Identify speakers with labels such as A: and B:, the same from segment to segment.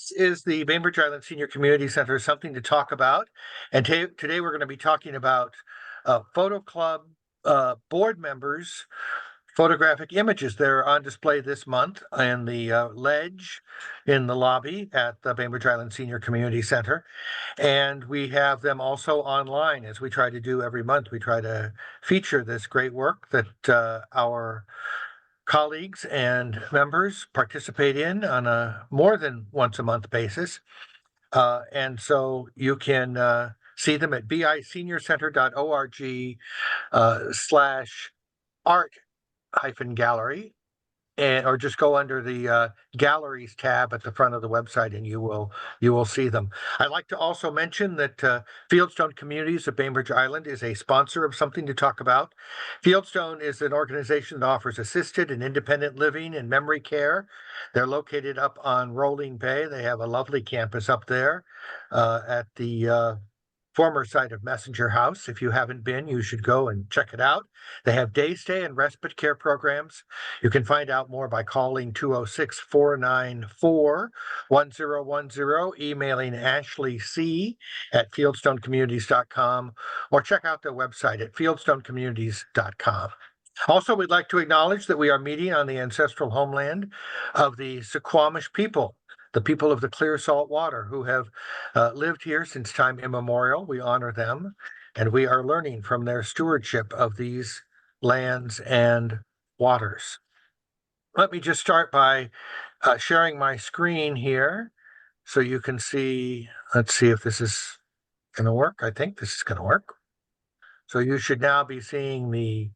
A: This is the Bainbridge Island Senior Community Center, something to talk about. And today we're going to be talking about Photo Club board members' photographic images. They're on display this month in the ledge in the lobby at the Bainbridge Island Senior Community Center. And we have them also online, as we try to do every month. We try to feature this great work that our colleagues and members participate in on a more than once a month basis. And so you can see them at biseniorcenter.org /art-gallery. Or just go under the galleries tab at the front of the website and you will see them. I'd like to also mention that Fieldstone Communities of Bainbridge Island is a sponsor of Something to Talk About. Fieldstone is an organization that offers assisted and independent living and memory care. They're located up on Rolling Bay. They have a lovely campus up there at the former site of Messenger House. If you haven't been, you should go and check it out. They have day stay and respite care programs. You can find out more by calling 206-494-1010, emailing Ashley C. at fieldstonecommunities.com, or check out their website at fieldstonecommunities.com. Also, we'd like to acknowledge that we are meeting on the ancestral homeland of the Suquamish people, the people of the clear salt water who have lived here since time immemorial. We honor them, and we are learning from their stewardship of these lands and waters. Let me just start by sharing my screen here so you can see. Let's see if this is going to work. I think this is going to work. So you should now be seeing the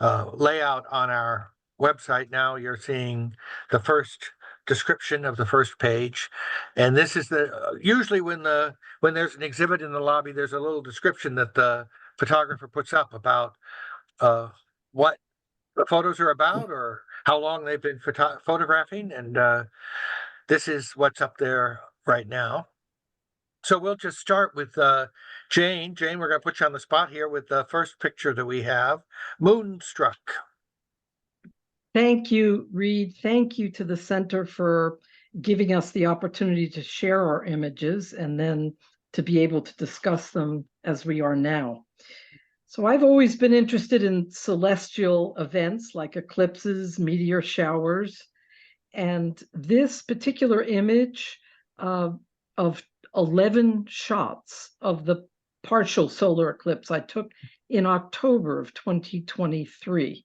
A: layout on our website. Now you're seeing the first description of the first page, and this is the usually when there's an exhibit in the lobby, there's a little description that the photographer puts up about what the photos are about or how long they've been photographing, and this is what's up there right now. So we'll just start with Jane. Jane, we're going to put you on the spot here with the first picture that we have, Moonstruck.
B: Thank you, Reed. Thank you to the center for giving us the opportunity to share our images and then to be able to discuss them as we are now. So I've always been interested in celestial events like eclipses, meteor showers, and this particular image of 11 shots of the partial solar eclipse I took in October of 2023.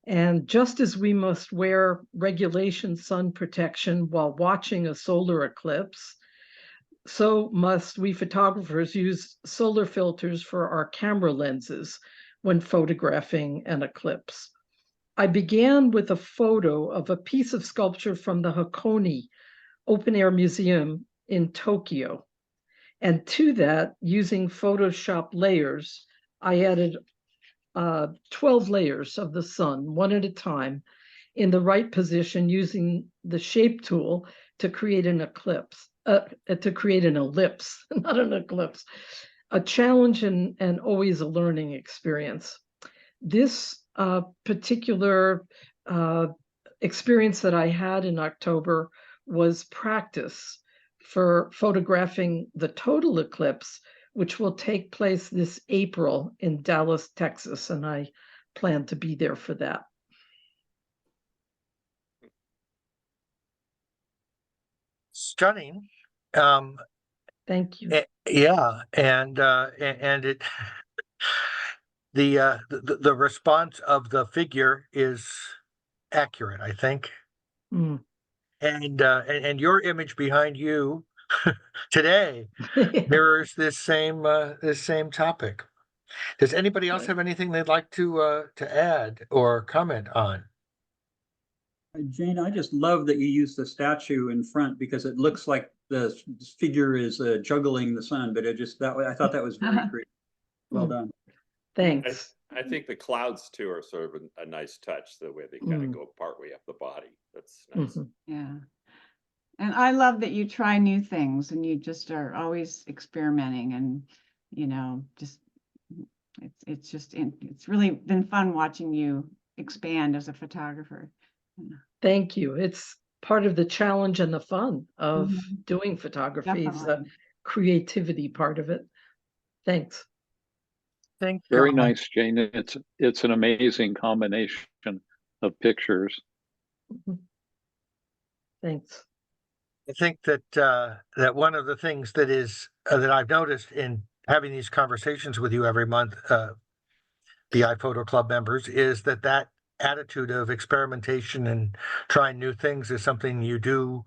B: And just as we must wear regulation sun protection while watching a solar eclipse, so must we photographers use solar filters for our camera lenses when photographing an eclipse. I began with a photo of a piece of sculpture from the Hakone Open Air Museum in Tokyo. And to that, using Photoshop layers, I added 12 layers of the sun, one at a time, in the right position using the shape tool to create an ellipse, not an eclipse, a challenge and always a learning experience. This particular experience that I had in October was practice for photographing the total eclipse, which will take place this April in Dallas, Texas, and I plan to be there for that.
A: Stunning.
B: Thank you.
A: Yeah, and it the response of the figure is accurate, I think.
B: Mm.
A: And your image behind you today mirrors this same topic. Does anybody else have anything they'd like to add or comment on?
C: Jane, I just love that you use the statue in front because it looks like the figure is juggling the sun, but I thought that was very great. Well done.
B: Thanks.
D: I think the clouds too are sort of a nice touch, the way they kind of go partway up the body. That's nice.
E: Yeah. And I love that you try new things and you just are always experimenting and, it's really been fun watching you expand as a photographer.
B: Thank you. It's part of the challenge and the fun of
E: Mhm.
B: doing photography is the
E: Definitely.
B: creativity part of it. Thanks.
A: Think,
F: Very nice, Jane. It's an amazing combination of pictures.
B: Thanks.
A: I think that that one of the things that is that I've noticed in having these conversations with you every month, the iPhoto Club members, is that that attitude of experimentation and trying new things is something you do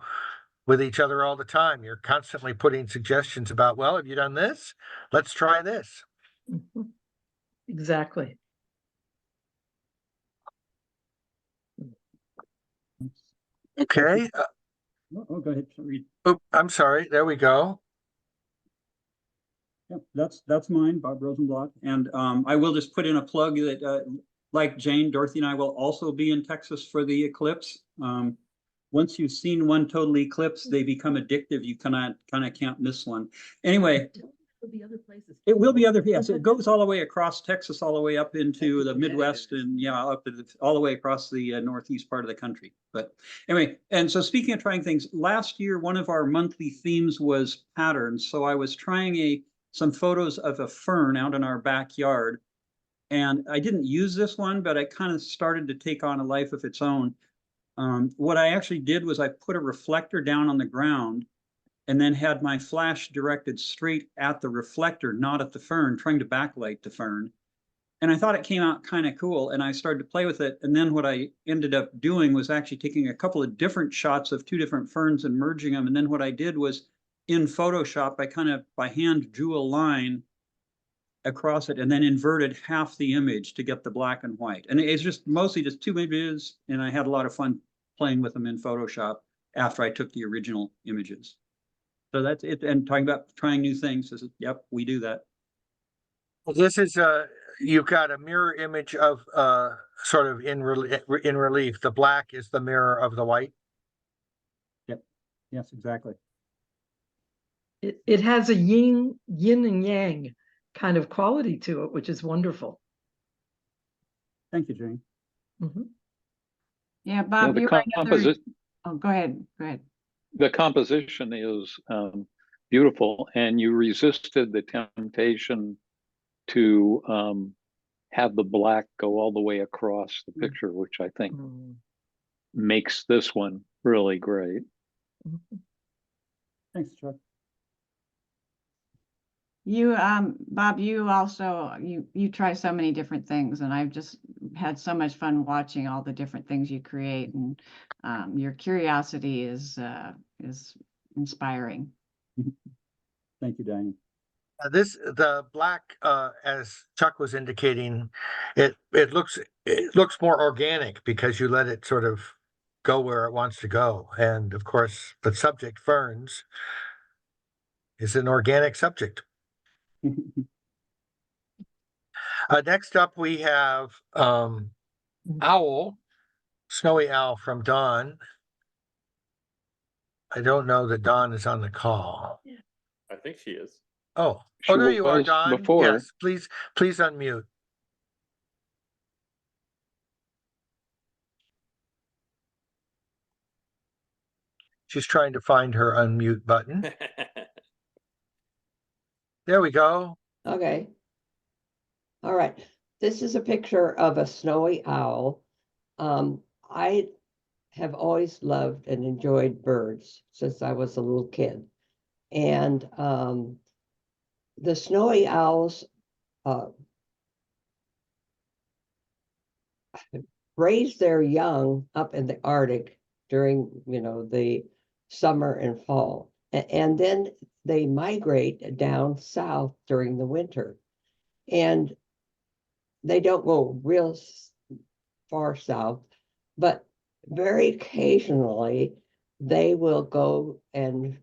A: with each other all the time. You're constantly putting suggestions about, well, have you done this? Let's try this.
B: Mhm. Exactly.
A: Okay.
C: Oh, go ahead, read.
A: I'm sorry. There we go.
C: Yep, that's mine, Bob Rosenblatt. And I will just put in a plug that like Jane, Dorothy and I will also be in Texas for the eclipse. Once you've seen one total eclipse, they become addictive. You kind of can't miss one. Anyway, it will be other, yes, it goes all the way across Texas, all the way up into the Midwest and yeah, up to all the way across the northeast part of the country. But anyway, and so speaking of trying things, last year, one of our monthly themes was patterns. So I was trying some photos of a fern out in our backyard. And I didn't use this one, but it kind of started to take on a life of its own. What I actually did was I put a reflector down on the ground and then had my flash directed straight at the reflector, not at the fern, trying to backlight the fern. And I thought it came out kind of cool, and I started to play with it. And then what I ended up doing was actually taking a couple of different shots of two different ferns and merging them. And then what I did was in Photoshop, I kind of by hand drew a line across it and then inverted half the image to get the black and white. And it's just mostly just two images, and I had a lot of fun playing with them in Photoshop after I took the original images. So that's it. And talking about trying new things, yep, we do that.
A: Well, this is you've got a mirror image of sort of in relief. The black is the mirror of the white.
C: Yep. Yes, exactly.
B: It has a yin and yang kind of quality to it, which is wonderful.
C: Thank you, Jane.
B: Mhm.
E: Yeah, Bob,
F: the
E: you were another.
F: composition,
E: Oh, go ahead. Go ahead.
F: the composition is beautiful, and you resisted the temptation to have the black go all the way across the picture, which I think
B: Mm.
F: makes this one really great.
B: Mhm.
C: Thanks, Chuck.
E: You, Bob, you also, you try so many different things, and I've just had so much fun watching all the different things you create, and your curiosity is inspiring.
C: Thank you, Diane.
A: The black, as Chuck was indicating, it looks more organic because you let it sort of go where it wants to go. And of course, the subject, ferns, is an organic subject. Next up, we have Owl, Snowy Owl from Dawn. I don't know that Dawn is on the call.
D: I think she is.
A: Oh,
F: She
A: there you are,
F: was
A: Dawn.
F: before.
A: Yes, please unmute. She's trying to find her unmute button. There we go.
G: Okay. All right. This is a picture of a snowy owl. I have always loved and enjoyed birds since I was a little kid. And the snowy owls raise their young up in the Arctic during, the summer and fall. And then they migrate down south during the winter. And they don't go real far south, but very occasionally they will go and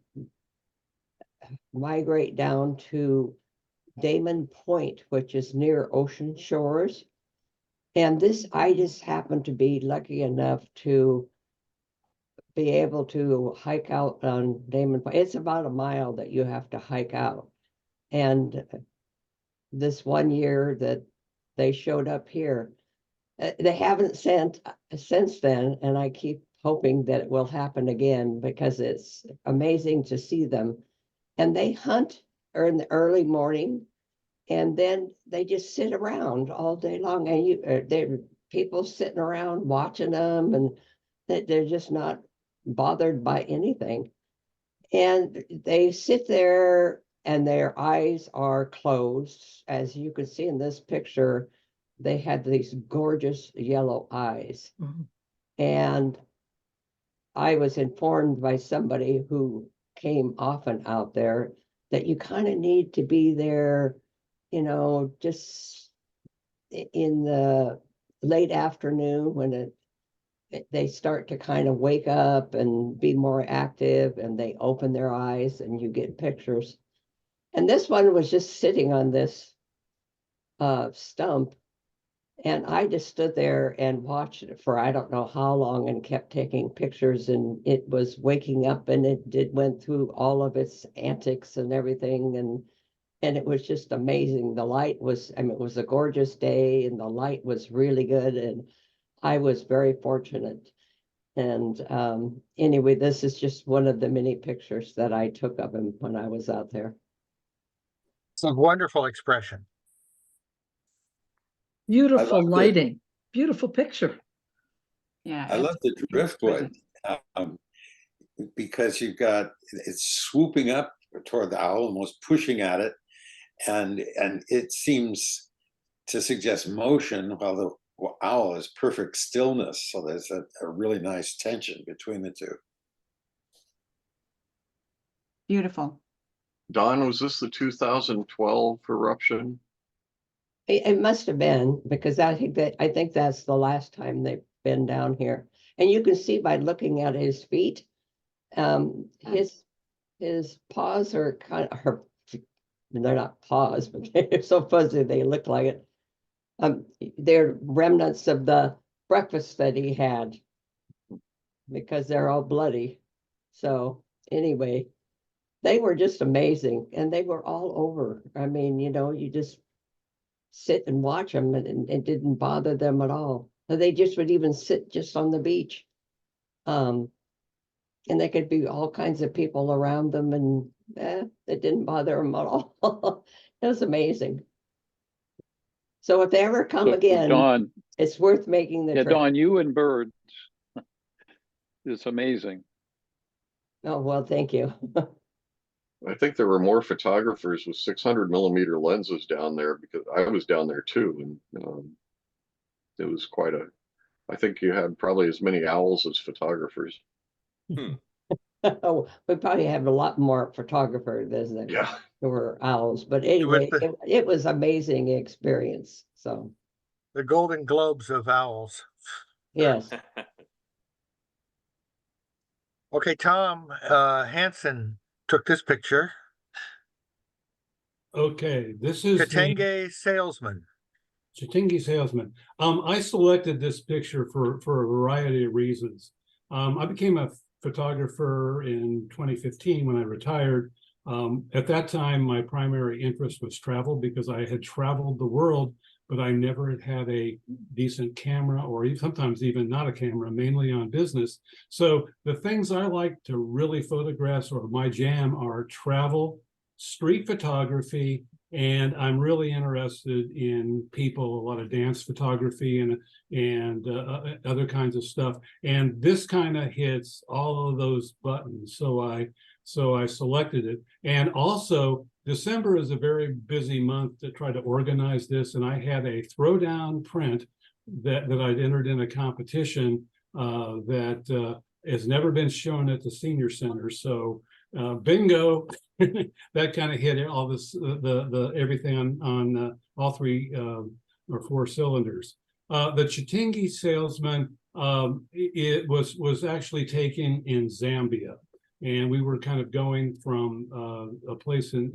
G: migrate down to Damon Point, which is near ocean shores. And I just happened to be lucky enough to be able to hike out on Damon Point. It's about a mile that you have to hike out. And this one year that they showed up here, they haven't sent since then, and I keep hoping that it will happen again because it's amazing to see them. And they hunt in the early morning, and then they just sit around all day long. And they're people sitting around watching them, and they're just not bothered by anything. And they sit there and their eyes are closed. As you can see in this picture, they had these gorgeous yellow eyes.
B: Mhm.
G: And I was informed by somebody who came often out there that you kind of need to be there, just in the late afternoon when they start to kind of wake up and be more active, and they open their eyes and you get pictures. And this one was just sitting on this stump, and I just stood there and watched it for I don't know how long and kept taking pictures, and it was waking up, and went through all of its antics and everything, and it was just amazing. The light was, it was a gorgeous day, and the light was really good, and I was very fortunate. And anyway, this is just one of the many pictures that I took of him when I was out there.
A: It's a wonderful expression.
B: Beautiful
H: love the-
B: lighting, beautiful picture.
E: Yeah.
H: I love the driftwood, because it's swooping up toward the owl, almost pushing at it, and it seems to suggest motion while the owl is perfect stillness. So there's a really nice tension between the two.
E: Beautiful.
I: Don, was this the 2012 eruption?
G: It must have been, because I think that's the last time they've been down here. And you can see by looking at his feet, his paws are kind of, they're not paws, but they're so fuzzy they look like it. They're remnants of the breakfast that he had, because they're all bloody. So anyway, they were just amazing, and they were all over. I mean, you just sit and watch them, and it didn't bother them at all. They just would even sit just on the beach. And there could be all kinds of people around them, and it didn't bother them at all. It was amazing. So if they ever come
F: So,
G: again,
F: Dawn,
G: it's worth making the
F: yeah,
G: trip.
F: Dawn, you and birds. It's amazing.
G: Oh, well, thank you.
I: I think there were more photographers with 600mm lenses down there, because I was down there too, and it was I think you had probably as many owls as photographers.
G: Oh, we probably have a lot more photographers than
I: Yeah.
G: there were owls, but anyway,
A: the-
G: it was amazing experience. So,
A: The Golden Globes of owls.
G: yes.
A: Okay, Tom Hansen took this picture.
J: Okay, this is the
A: Katenge salesman.
J: Chitingi salesman. I selected this picture for a variety of reasons. I became a photographer in 2015 when I retired. At that time, my primary interest was travel, because I had traveled the world, but I never had a decent camera, or sometimes even not a camera, mainly on business. So the things I like to really photograph, or my jam, are travel, street photography, and I'm really interested in people, a lot of dance photography and other kinds of stuff. And this kind of hits all of those buttons. So I selected it. And also, December is a very busy month to try to organize this. And I had a throwdown print that I'd entered in a competition that has never been shown at the senior center. So bingo, that kind of hit all this, the everything on all three or four cylinders. The Chitingi salesman, it was actually taken in Zambia, and we were kind of going from a place in,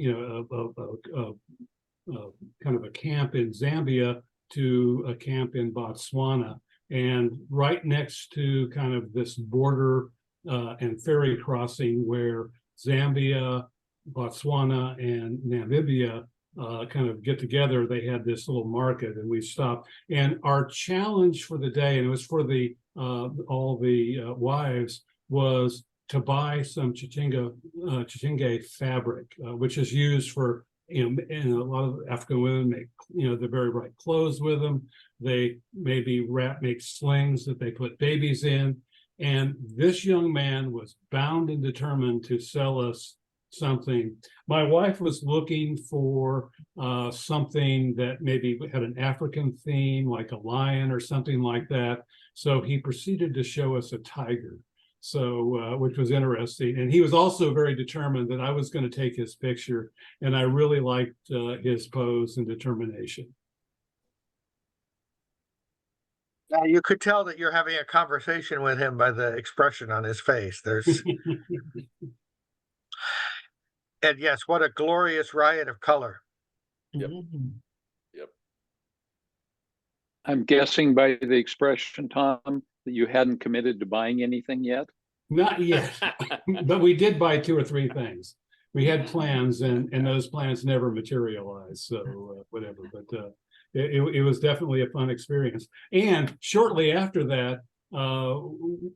J: kind of a camp in Zambia to a camp in Botswana, and right next to kind of this border and ferry crossing where Zambia, Botswana, and Namibia kind of get together, they had this little market, and we stopped. And our challenge for the day, and it was for the all the wives, was to buy some Chitinge fabric, which is used for, and a lot of African women make, the very right clothes with them. They maybe make slings that they put babies in. And this young man was bound and determined to sell us something. My wife was looking for something that maybe had an African theme, like a lion or something like that. So he proceeded to show us a tiger. So, which was interesting. And he was also very determined that I was going to take his picture. And I really liked his pose and determination.
A: Now, you could tell that you're having a conversation with him by the expression on his face. And yes, what a glorious riot of color.
D: Yep.
B: Mhm.
D: Yep.
F: I'm guessing by the expression, Tom, that you hadn't committed to buying anything yet?
J: Not yet, but we did buy 2 or 3 things. We had plans, and those plans never materialized. So whatever, but it was definitely a fun experience. And shortly after that,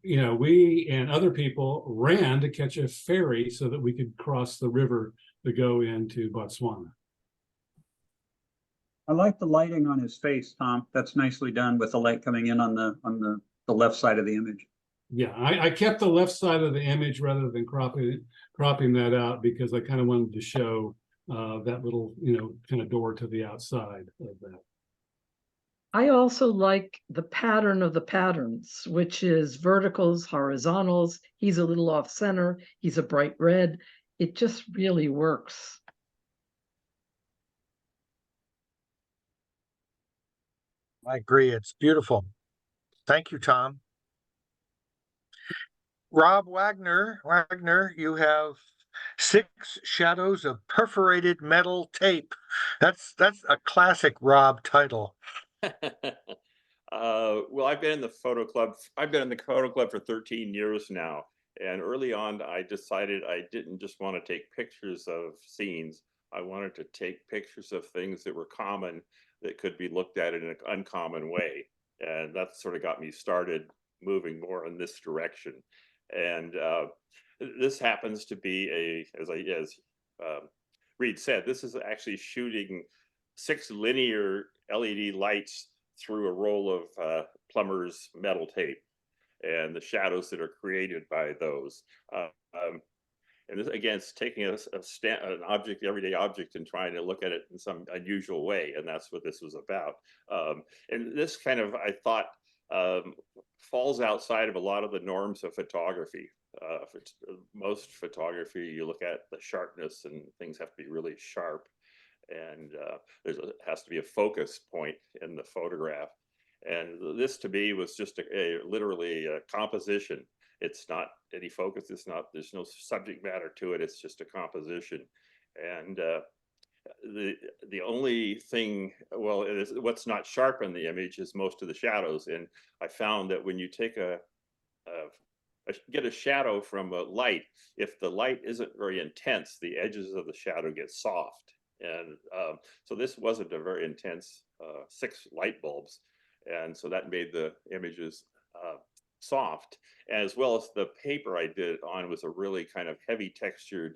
J: we and other people ran to catch a ferry so that we could cross the river to go into Botswana.
C: I like the lighting on his face, Tom. That's nicely done with the light coming in on the left side of the image.
J: Yeah, I kept the left side of the image rather than cropping that out, because I kind of wanted to show that little, kind of door to the outside of that.
B: I also like the pattern of the patterns, which is verticals, horizontals. He's a little off center. He's a bright red. It just really works.
A: I agree. It's beautiful. Thank you, Tom. Rob Wagner, you have 6 shadows of perforated metal tape. That's a classic Rob title.
D: Well, I've been in the photo club for 13 years now. And early on, I decided I didn't just want to take pictures of scenes. I wanted to take pictures of things that were common, that could be looked at in an uncommon way. And that sort of got me started moving more in this direction. And this happens to be as Reed said, this is actually shooting 6 linear LED lights through a roll of plumber's metal tape, and the shadows that are created by those. And this, again, it's taking an everyday object, and trying to look at it in some unusual way, and that's what this was about. And this kind of, I thought, falls outside of a lot of the norms of photography. Most photography, you look at the sharpness, and things have to be really sharp, and has to be a focus point in the photograph. And this, to me, was just literally a composition. It's not any focus. There's no subject matter to it. It's just a composition. And the only thing, what's not sharp in the image is most of the shadows. And I found that when you take get a shadow from a light, if the light isn't very intense, the edges of the shadow get soft. And so this wasn't a very intense 6 light bulbs. And so that made the images soft, as well as the paper I did it on was a really kind of heavy textured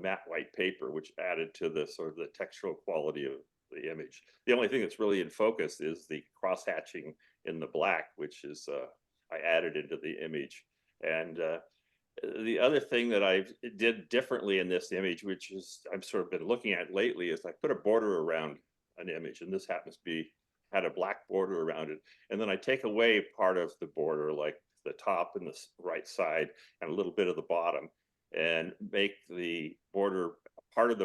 D: matte white paper, which added to the sort of the textural quality of the image. The only thing that's really in focus is the cross hatching in the black, which is I added into the image. And the other thing that I did differently in this image, which is I've sort of been looking at lately, is I put a border around an image, and this happens to had a black border around it. And then I take away part of the border, like the top and the right side and a little bit of the bottom, and make the border part of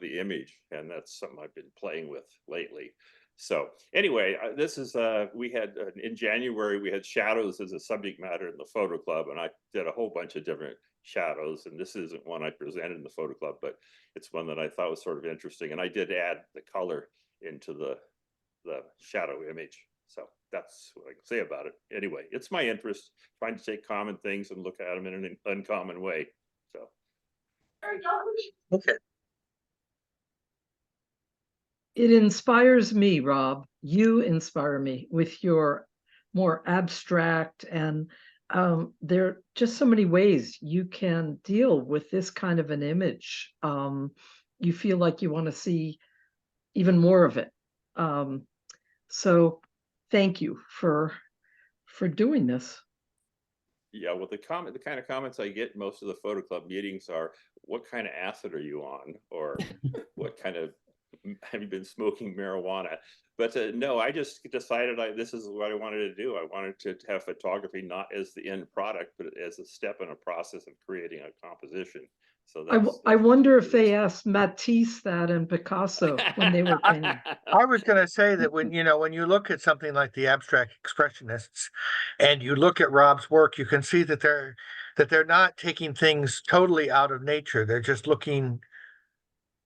D: the image. And that's something I've been playing with lately. So anyway, this is, we had, in January, we had shadows as a subject matter in the photo club, and I did a whole bunch of different shadows. And this isn't one I presented in the photo club, but it's one that I thought was sort of interesting. And I did add the color into the shadow image. So that's what I can say about it. Anyway, it's my interest, trying to take common things and look at them in an uncommon way. So.
A: Okay.
B: It inspires me, Rob. You inspire me with your more abstract and there are just so many ways you can deal with this kind of an image. You feel like you want to see even more of it. So thank you for doing this.
D: Yeah, well, the kind of comments I get in most of the photo club meetings are, what kind of acid are you on? Or what kind of, have you been smoking marijuana? But no, I just decided this is what I wanted to do. I wanted to have photography not as the end product, but as a step in a process of creating a composition. So
B: I wonder if they asked Matisse that and Picasso when they were painting.
A: I was going to say that when you look at something like the abstract expressionists and you look at Rob's work, you can see that they're not taking things totally out of nature. They're just looking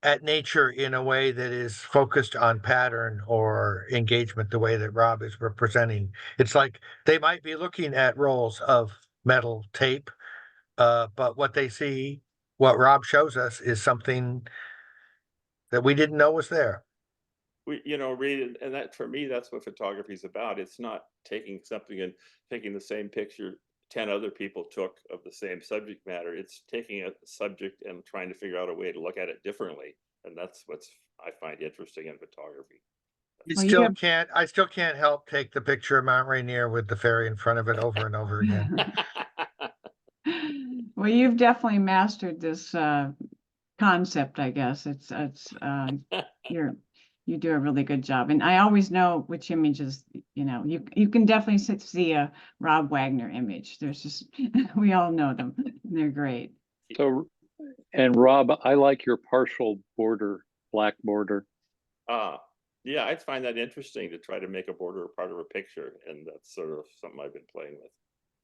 A: at nature in a way that is focused on pattern or engagement, the way that Rob is representing. It's like they might be looking at rolls of metal tape, but what Rob shows us is something that we didn't know was there.
D: Read, and that for me, that's what photography is about. It's not taking something and taking the same picture 10 other people took of the same subject matter. It's taking a subject and trying to figure out a way to look at it differently. And that's what's I find interesting in photography.
A: I still can't help take the picture of Mount Rainier with the ferry in front of it over and over again.
E: Well, you've definitely mastered this concept, I guess. You do a really good job. And I always know which images, you can definitely see a Rob Wagner image. There's just, we all know them. They're great.
F: So, and Rob, I like your partial border, black border.
D: Yeah, I find that interesting to try to make a border part of a picture. And that's sort of something I've been playing with.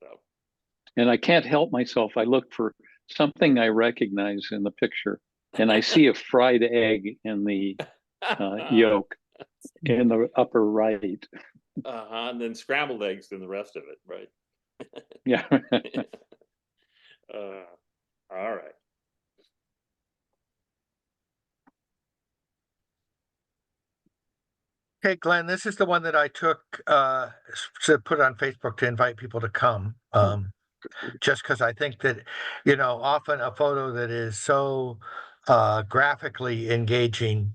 D: So.
F: And I can't help myself. I look for something I recognize in the picture, and I see a fried egg in the yolk in the upper right.
D: And then scrambled eggs in the rest of it, right?
F: Yeah.
D: All right.
A: Okay, Glenn, this is the one that I took to put on Facebook to invite people to come. Just because I think that, often a photo that is so graphically engaging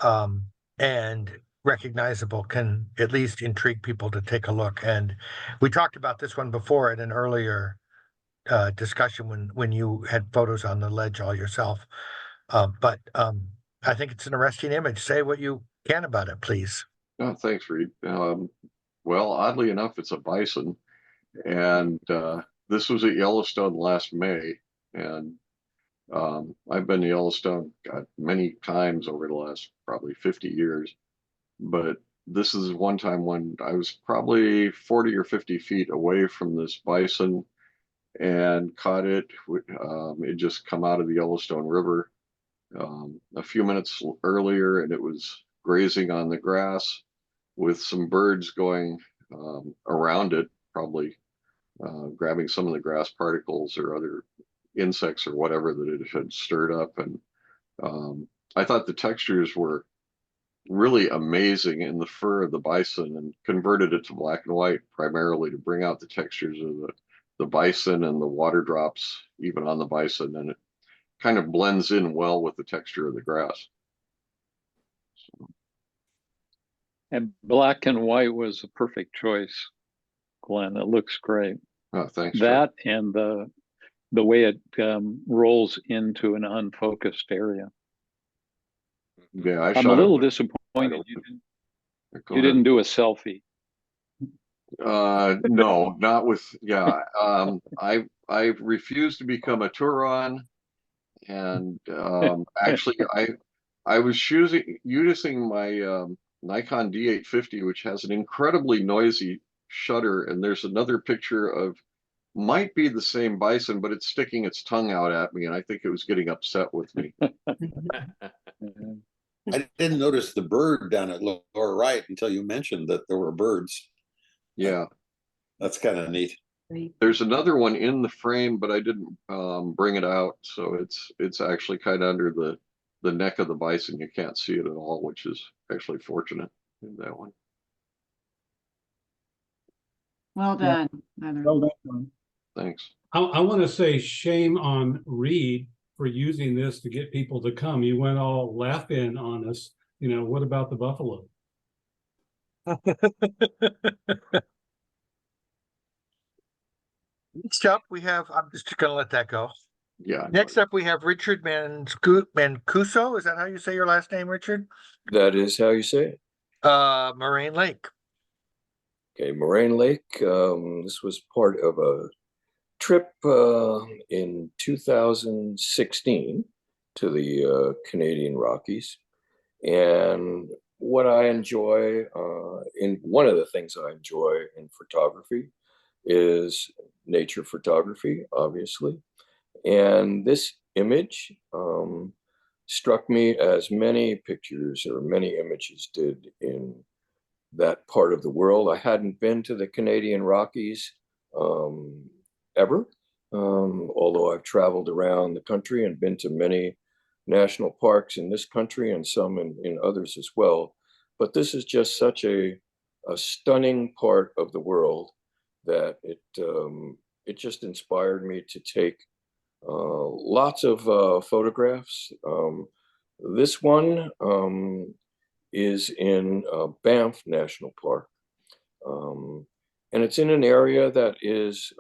A: and recognizable can at least intrigue people to take a look. And we talked about this one before in an earlier discussion when you had photos on the ledge all yourself. But I think it's an arresting image. Say what you can about it, please.
I: Oh, thanks, Reed. Well, oddly enough, it's a bison. And this was at Yellowstone last May. And I've been to Yellowstone many times over the last probably 50 years. But this is one time when I was probably 40 or 50 feet away from this bison and caught it. It just come out of the Yellowstone River a few minutes earlier, and it was grazing on the grass with some birds going around it, probably grabbing some of the grass particles or other insects or whatever that it had stirred up. And I thought the textures were really amazing in the fur of the bison, and converted it to black and white primarily to bring out the textures of the bison and the water drops even on the bison, and it kind of blends in well with the texture of the grass. So.
F: And black and white was a perfect choice, Glenn. It looks great.
I: Oh, thanks.
F: That and the way it rolls into an unfocused area.
I: Yeah,
F: I'm a little disappointed you didn't do a selfie.
I: No, not with. Yeah, I refused to become a Turon, and actually I was using my Nikon D850, which has an incredibly noisy shutter, and there's another picture of might be the same bison, but it's sticking its tongue out at me, and I think it was getting upset with me.
H: I didn't notice the bird down at lower right until you mentioned that there were birds.
I: Yeah,
H: that's kind of neat.
I: There's another one in the frame, but I didn't bring it out, so it's actually kind of under the neck of the bison, you can't see it at all, which is actually fortunate in that one.
E: Well
C: Yeah.
E: done. Leonard.
C: Well done.
I: Thanks.
J: I want to say shame on Reed for using this to get people to come. You went all laugh-in on us. You know, what about the buffalo?
A: Next up, we have, I'm just gonna let that go.
I: Yeah.
A: Next up, we have Richard Mancuso. Is that how you say your last name, Richard?
K: That is how you say it.
A: Moraine Lake.
K: Okay, Moraine Lake. This was part of a trip in 2016 to the Canadian Rockies. And what I enjoy, in one of the things I enjoy in photography is nature photography, obviously. And this image struck me as many pictures or many images did in that part of the world. I hadn't been to the Canadian Rockies ever, although I've traveled around the country and been to many national parks in this country and some in others as well. But this is just such a stunning part of the world that it just inspired me to take lots of photographs. This one is in Banff National Park. And it's in an area that is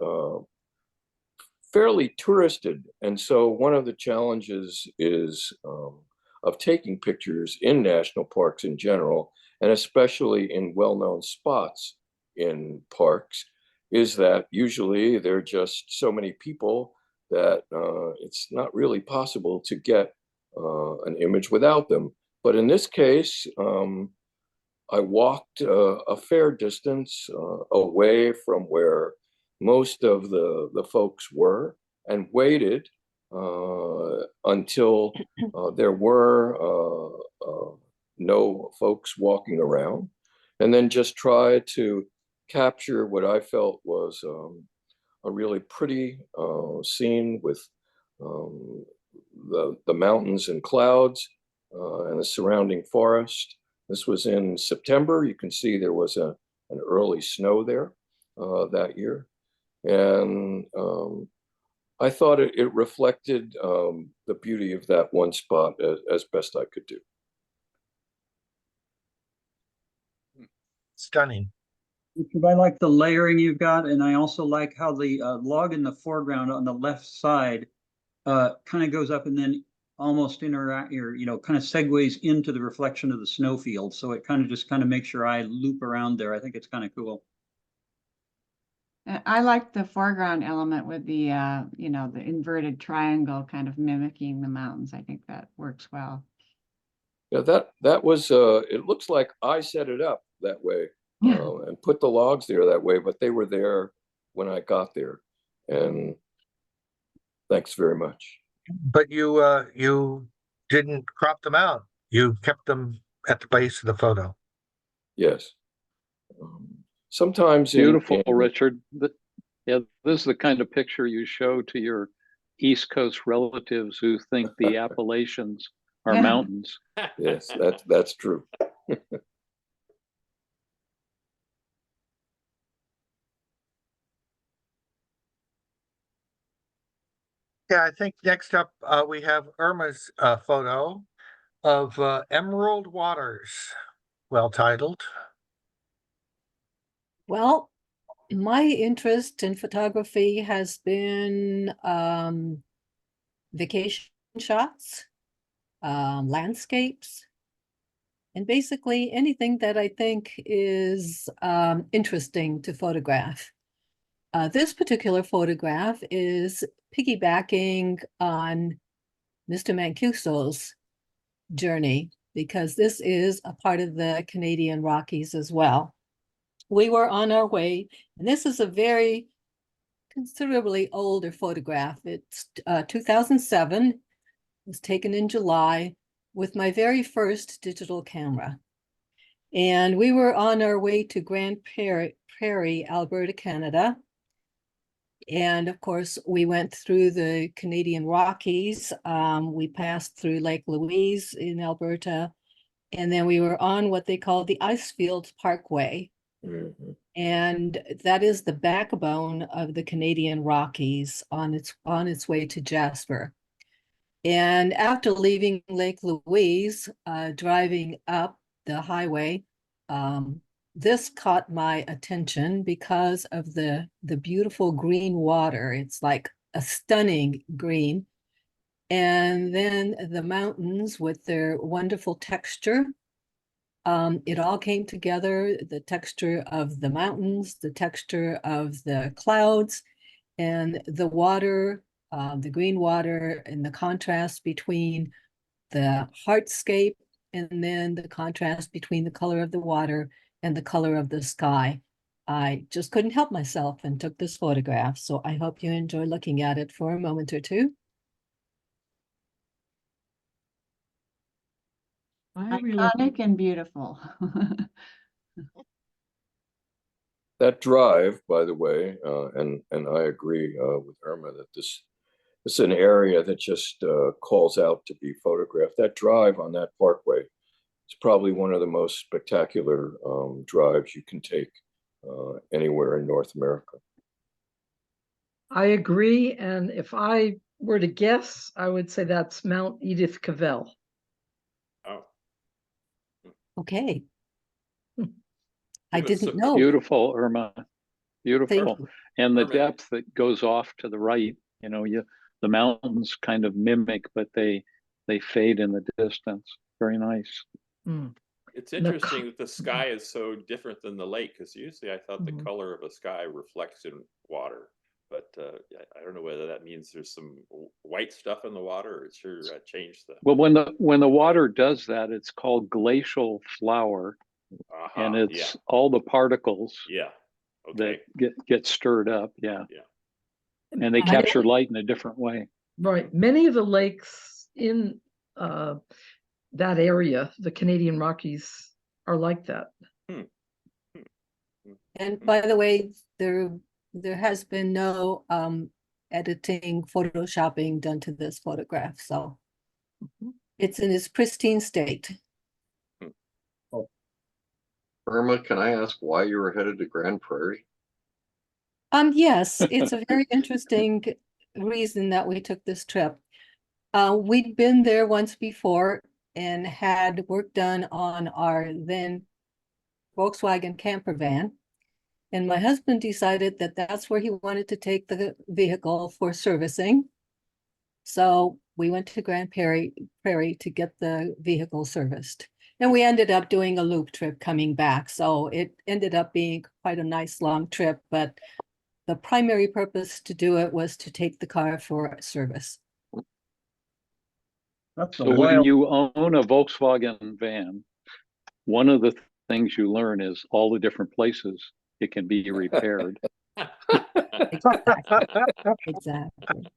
K: fairly touristed. And so one of the challenges is of taking pictures in national parks in general, and especially in well-known spots in parks, is that usually there are just so many people that it's not really possible to get an image without them. But in this case, I walked a fair distance away from where most of the folks were and waited until there were no folks walking around, and then just tried to capture what I felt was a really pretty scene with the mountains and clouds and the surrounding forest. This was in September. You can see there was an early snow there that year. And I thought it reflected the beauty of that one spot as best I could do.
A: Stunning.
C: I like the layering you've got, and I also like how the log in the foreground on the left side kind of goes up and then almost interact, or kind of segues into the reflection of the snowfield. So it kind of just makes your eye loop around there. I think it's kind of cool.
E: I like the foreground element with the the inverted triangle kind of mimicking the mountains. I think that works well.
K: Yeah, that was it looks like I set it up that way and put the logs there that way, but they were there when I got there. And thanks very much.
A: But you didn't crop them out. You kept them at the base of the photo.
K: Yes. Sometimes
F: Beautiful, Richard. Yeah, this is the kind of picture you show to your East Coast relatives who think the Appalachians are mountains.
K: Yes, that's true.
A: Yeah, I think next up we have Irma's photo of Emerald Waters, well titled.
L: Well, my interest in photography has been vacation shots, landscapes, and basically anything that I think is interesting to photograph. This particular photograph is piggybacking on Mr. Mancuso's journey, because this is a part of the Canadian Rockies as well. We were on our way, and this is a very considerably older photograph. It's 2007. It was taken in July with my very first digital camera. And we were on our way to Grande Prairie, Alberta, Canada. And of course, we went through the Canadian Rockies. We passed through Lake Louise in Alberta. And then we were on what they call the Icefields Parkway.
K: Mhm.
L: And that is the backbone of the Canadian Rockies on its way to Jasper. And after leaving Lake Louise, driving up the highway, this caught my attention because of the beautiful green water. It's like a stunning green. And then the mountains with their wonderful texture. It all came together, the texture of the mountains, the texture of the clouds, and the water, the green water, and the contrast between the hardscape and then the contrast between the color of the water and the color of the sky. I just couldn't help myself and took this photograph. So I hope you enjoy looking at it for a moment or two.
E: Iconic and beautiful.
K: That drive, by the way, and I agree with Irma that this is an area that just calls out to be photographed. That drive on that parkway is probably one of the most spectacular drives you can take anywhere in North America.
B: I agree. And if I were to guess, I would say that's Mount Edith Cavell.
D: Oh,
L: Okay. I
D: It was
L: didn't
D: so
L: know.
F: Beautiful, Irma. Beautiful.
L: you.
F: And the
D: Irma.
F: depth that goes off to the right, you know, the mountains kind of mimic, but they fade in the distance. Very nice.
B: Mm.
D: It's
B: And the
D: interesting that the sky is so different than the lake, because usually I thought the
B: Mhm.
D: color of a sky reflects in water. But I don't know whether that means there's some white stuff in the water, or it sure changed the.
F: Well, when the water does that, it's called glacial flower, and it's all the particles
D: Yeah. Okay.
F: that get stirred up. Yeah.
D: Yeah.
F: And they capture light in a different way.
B: Right. Many of the lakes in that area, the Canadian Rockies, are like that.
L: And by the way, there has been no editing, photoshopping done to this photograph. So it's in its pristine state.
I: Irma, can I ask why you were headed to Grand Prairie?
L: Yes, it's a very interesting reason that we took this trip. We'd been there once before and had work done on our then Volkswagen camper van. And my husband decided that that's where he wanted to take the vehicle for servicing. So we went to Grand Prairie to get the vehicle serviced. And we ended up doing a loop trip coming back. So it ended up being quite a nice long trip, but the primary purpose to do it was to take the car for service.
F: So when you own a Volkswagen van, one of the things you learn is all the different places it can be repaired.
L: Exactly.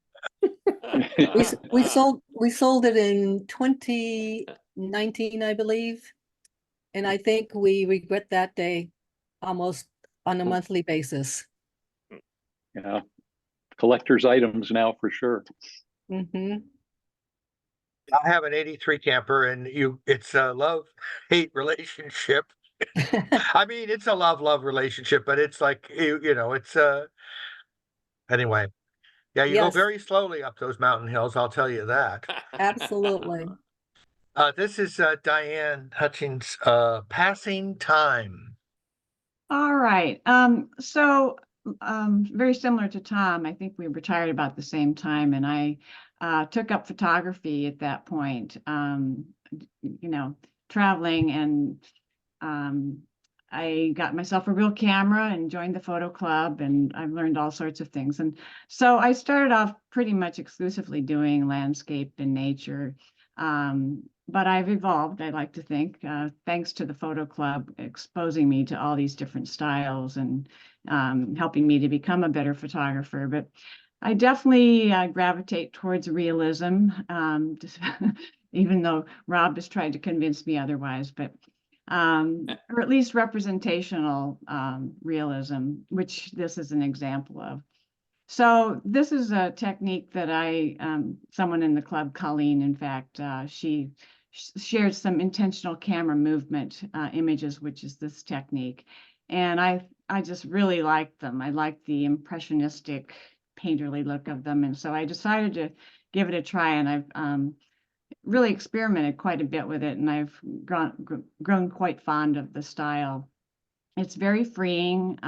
L: We sold it in 2019, I believe. And I think we regret that day almost on a monthly basis.
F: Yeah. Collector's items now for sure.
L: Mm-hmm.
A: I have an 83 camper and it's a love-hate relationship. I mean, it's a love relationship, but it's like, it's anyway. Yeah, you go
L: Yes.
A: very slowly up those mountain hills, I'll tell you that.
L: Absolutely.
A: This is Diane Hutchins, Passing Time.
E: All right. So very similar to Tom, I think we retired about the same time, and I took up photography at that point. Traveling, and I got myself a real camera and joined the photo club, and I've learned all sorts of things. And so I started off pretty much exclusively doing landscape and nature. But I've evolved, I like to think, thanks to the photo club exposing me to all these different styles and helping me to become a better photographer. But I definitely gravitate towards realism, even though Rob has tried to convince me otherwise, but or at least representational realism, which this is an example of. So this is a technique that someone in the club, Colleen, in fact, she shared some intentional camera movement images, which is this technique. And I just really liked them. I liked the impressionistic painterly look of them. And so I decided to give it a try, and I've really experimented quite a bit with it, and I've grown quite fond of the style. It's very freeing.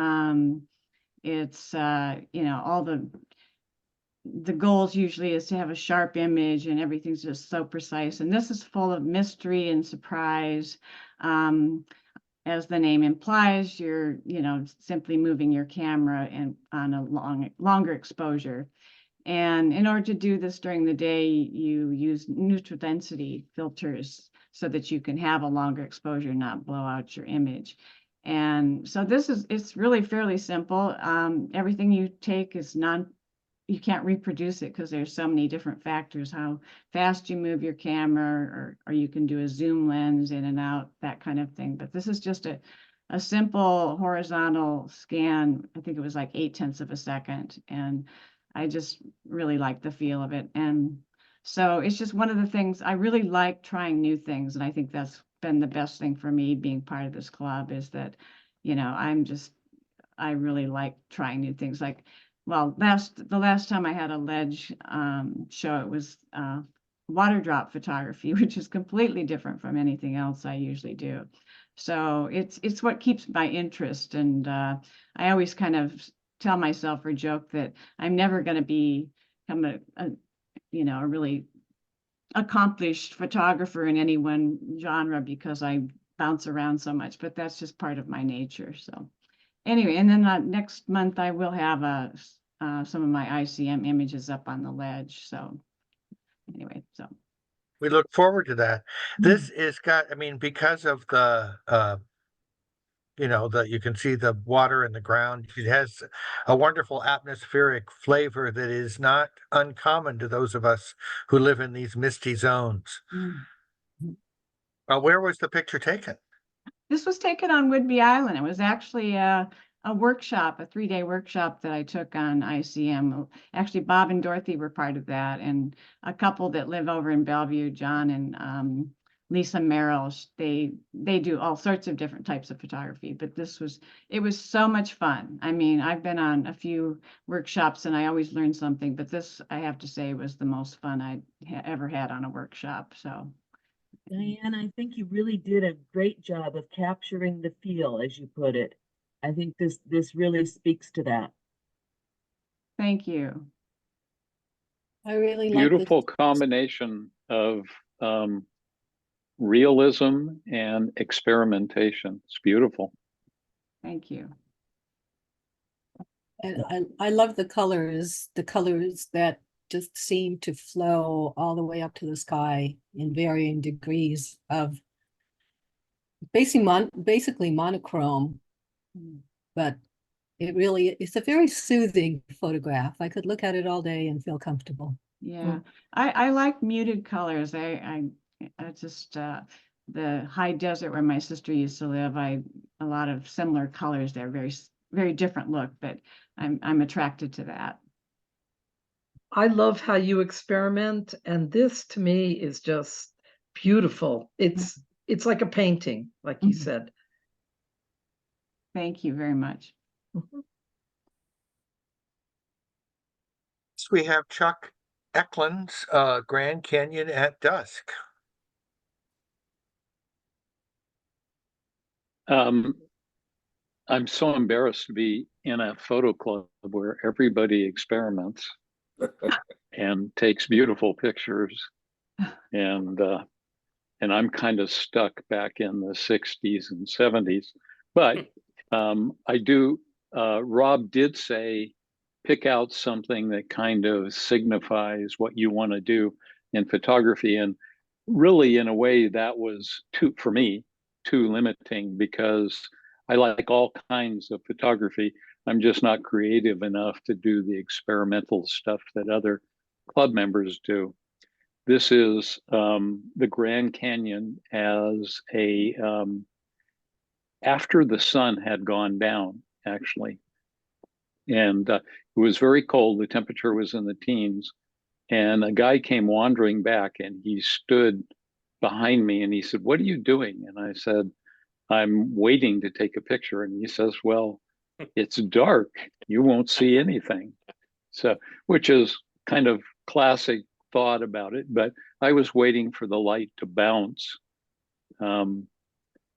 E: It's all the goals usually is to have a sharp image, and everything's just so precise. And this is full of mystery and surprise. As the name implies, you're simply moving your camera and on a longer exposure. And in order to do this during the day, you use neutral density filters so that you can have a longer exposure, not blow out your image. And so it's really fairly simple. Everything you take is you can't reproduce it because there's so many different factors, how fast you move your camera, or you can do a zoom lens in and out, that kind of thing. But this is just a simple horizontal scan. I think it was like 0.8 of a second. And I just really like the feel of it. And so it's just one of the things I really like, trying new things. And I think that's been the best thing for me being part of this club, is that, I really like trying new things. Like, well, the last time I had a ledge show, it was water drop photography, which is completely different from anything else I usually do. So it's what keeps my interest. And I always kind of tell myself or joke that I'm never going to become a really accomplished photographer in any one genre, because I bounce around so much, but that's just part of my nature. So anyway, and then next month I will have some of my ICM images up on the ledge. So anyway, so
A: We look forward to that. This is because of the that you can see the water in the ground. It has a wonderful atmospheric flavor that is not uncommon to those of us who live in these misty zones. Where was the picture taken?
E: this was taken on Whidbey Island. It was actually a workshop, a 3-day workshop that I took on ICM. Actually, Bob and Dorothy were part of that, and a couple that live over in Bellevue, John and Lisa Merrill. They do all sorts of different types of photography, but it was so much fun. I mean, I've been on a few workshops and I always learn something, but this, I have to say, was the most fun I ever had on a workshop. So
M: Diane, I think you really did a great job of capturing the feel, as you put it. I think this really speaks to that.
E: thank you.
L: I really like
F: Beautiful combination of realism and experimentation. It's beautiful.
E: Thank you.
L: And I love the colors that just seem to flow all the way up to the sky in varying degrees of basically monochrome, but it's a very soothing photograph. I could look at it all day and feel comfortable.
E: Yeah, I like muted colors. I just the high desert where my sister used to live, a lot of similar colors there, very, very different look, but I'm attracted to that.
B: I love how you experiment, and this to me is just beautiful. It's like a painting, like you said.
E: Thank you very much.
A: So we have Chuck Eklund's Grand Canyon at Dusk.
F: I'm so embarrassed to be in a photo club where everybody experiments and takes beautiful pictures, and I'm kind of stuck back in the 60s and 70s. But I do. Rob did say, pick out something that kind of signifies what you want to do in photography, and really, in a way, that was too limiting, because I like all kinds of photography. I'm just not creative enough to do the experimental stuff that other club members do. This is the Grand Canyon as after the sun had gone down, actually. And It was very cold. The temperature was in the teens. And a guy came wandering back and he stood behind me and he said, "What are you doing?" And I said, "I'm waiting to take a picture." And he says, "Well, it's dark. You won't see anything." So, which is kind of classic thought about it. But I was waiting for the light to bounce,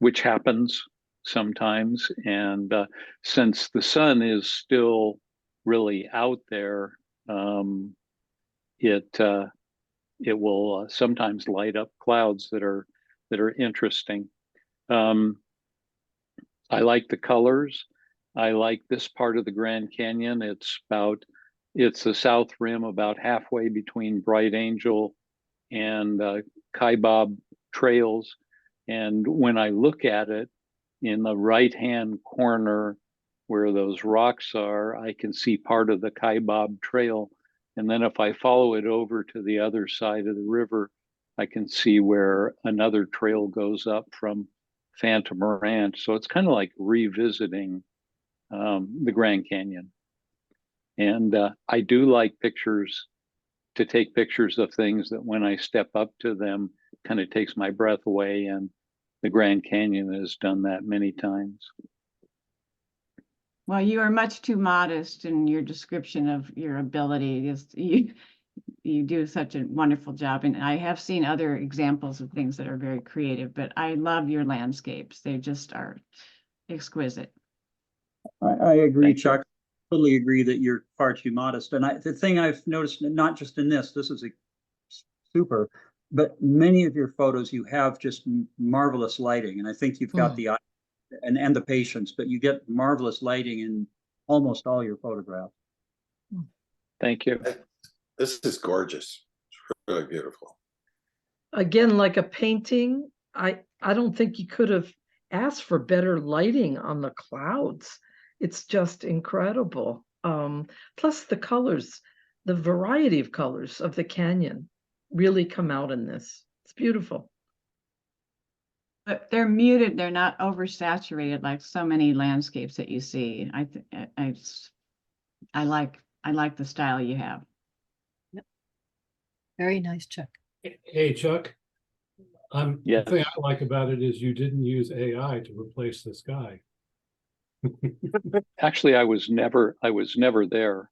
F: which happens sometimes. And since the sun is still really out there, it will sometimes light up clouds that are interesting. I like the colors. I like this part of the Grand Canyon. It's the south rim, about halfway between Bright Angel and Kaibab trails. And when I look at it in the right-hand corner where those rocks are, I can see part of the Kaibab trail. And then if I follow it over to the other side of the river, I can see where another trail goes up from Phantom Ranch. So it's kind of like revisiting the Grand Canyon. And I do like to take pictures of things that when I step up to them, kind of takes my breath away. And the Grand Canyon has done that many times.
E: Well, you are much too modest in your description of your ability. You do such a wonderful job. And I have seen other examples of things that are very creative, but I love your landscapes. They just are exquisite.
C: I agree,
F: Thank you.
C: Chuck. Totally agree that you're far too modest. And the thing I've noticed, not just in this is super, but many of your photos, you have just marvelous lighting. And I think you've got the eye and the patience, but you get marvelous lighting in almost all your photographs.
F: Thank you.
H: This is gorgeous. It's really beautiful.
B: Again, like a painting, I don't think you could have asked for better lighting on the clouds. It's just incredible. Plus the colors, the variety of colors of the canyon really come out in this. It's beautiful.
E: But they're muted. They're not oversaturated like so many landscapes that you see. I like the style you have.
L: Very nice, Chuck.
J: Hey, Chuck.
F: Yes.
J: The thing I like about it is you didn't use AI to replace this guy.
F: Actually, I was never there.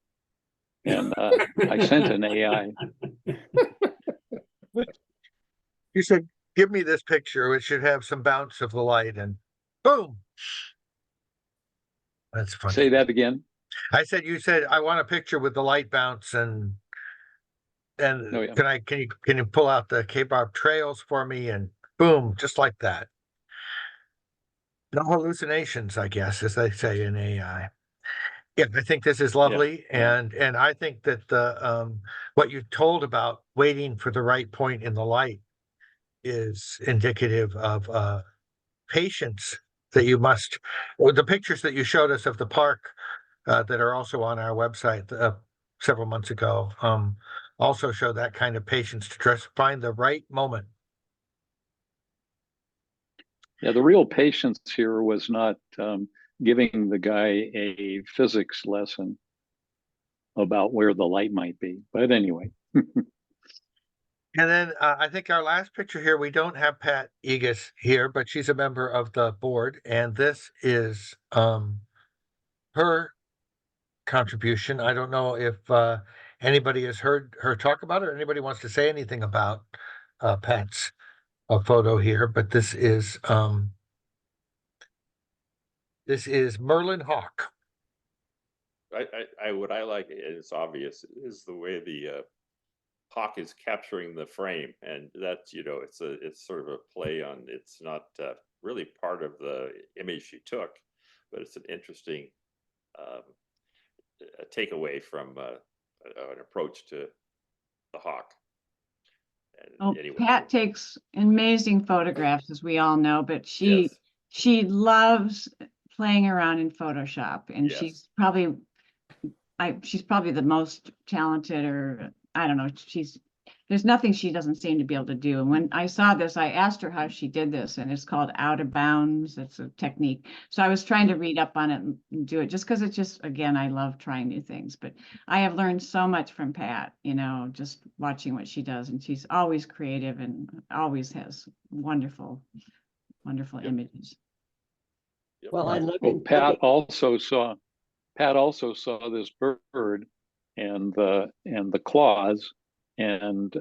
F: And I sent an AI.
A: You said, "Give me this picture. It should have some bounce of the light," and boom. That's funny.
F: Say that again.
A: You said, "I want a picture with the light bounce," and
F: Oh, yeah.
A: can you pull out the Kaibab trails for me? And boom, just like that. No hallucinations, I guess, as they say in AI. Yeah, I think this is lovely, and I think that the what you told about waiting for the right point in the light is indicative of patience that you must. Or the pictures that you showed us of the park that are also on our website several months ago also show that kind of patience to just find the right moment.
F: Yeah, the real patience here was not giving the guy a physics lesson about where the light might be. But anyway.
A: And then I think our last picture here, we don't have Pat Egas here, but she's a member of the board. And this is her contribution. I don't know if anybody has heard her talk about it or anybody wants to say anything about Pat's photo here, but this is Merlin Hawk.
D: What I like, it's obvious, is the way the hawk is capturing the frame, and that's, it's sort of a play on, it's not really part of the image she took, but it's an interesting takeaway from an approach to the hawk. And anyway,
E: Pat takes amazing photographs, as we all know, but
D: yes.
E: she loves playing around in Photoshop, and
D: Yes.
E: she's probably the most talented, or I don't know, there's nothing she doesn't seem to be able to do. And when I saw this, I asked her how she did this, and it's called out of bounds. It's a technique. So I was trying to read up on it and do it just because it's just, again, I love trying new things. But I have learned so much from Pat, you know, just watching what she does. And she's always creative and always has wonderful, wonderful images.
D: Yep.
G: Well, I'm
F: Well,
G: looking.
F: Pat also saw this bird and the claws, and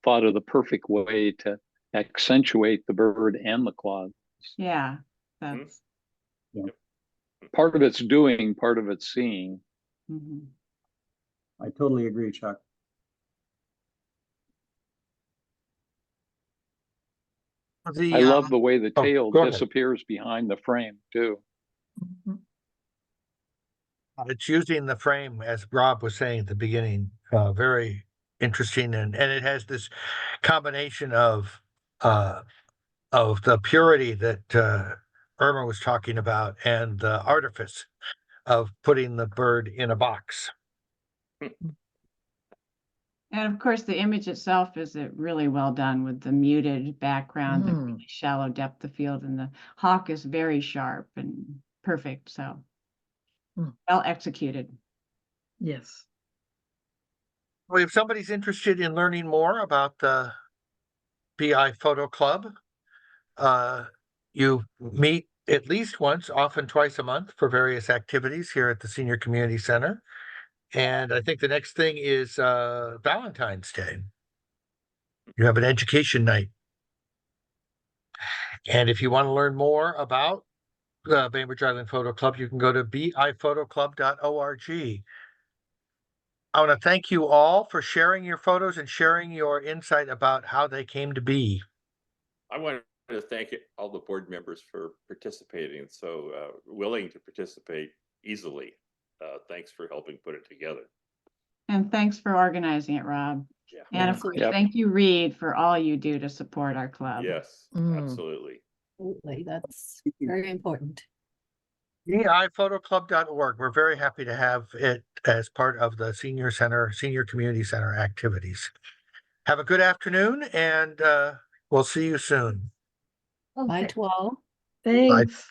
F: thought of the perfect way to accentuate the bird and the claws.
E: Yeah, that's.
F: Part of it's doing, part of it's seeing.
E: Mhm.
C: I totally agree, Chuck.
F: I love the way the
A: oh,
F: tail
A: go ahead.
F: disappears behind the frame too.
A: It's using the frame, as Rob was saying at the beginning, very interesting, and it has this combination of the purity that Irma was talking about and the artifice of putting the bird in a box.
E: And of course, the image itself is really well done with the muted background, the
B: Mm.
E: really shallow depth of field, and the hawk is very sharp and perfect. So
B: Mm.
E: well executed.
B: Yes.
A: Well, if somebody's interested in learning more about the BI Photo Club, you meet at least once, often twice a month, for various activities here at the Senior Community Center. And I think the next thing is Valentine's Day. You have an education night. And if you want to learn more about the Bainbridge Island Photo Club, you can go to biphotoclub.org. I want to thank you all for sharing your photos and sharing your insight about how they came to be.
D: I want to thank all the board members for participating, so willing to participate easily. Thanks for helping put it together.
E: And thanks for organizing it, Rob.
D: Yeah.
E: And of course,
F: Yep.
E: thank you, Reed, for all you do to support our club.
D: Yes,
B: Mm.
D: absolutely.
L: Absolutely, that's very important.
A: biphotoclub.org. We're very happy to have it as part of the Senior Community Center activities. Have a good afternoon, and we'll see you soon.
L: Bye to all.
B: Thanks.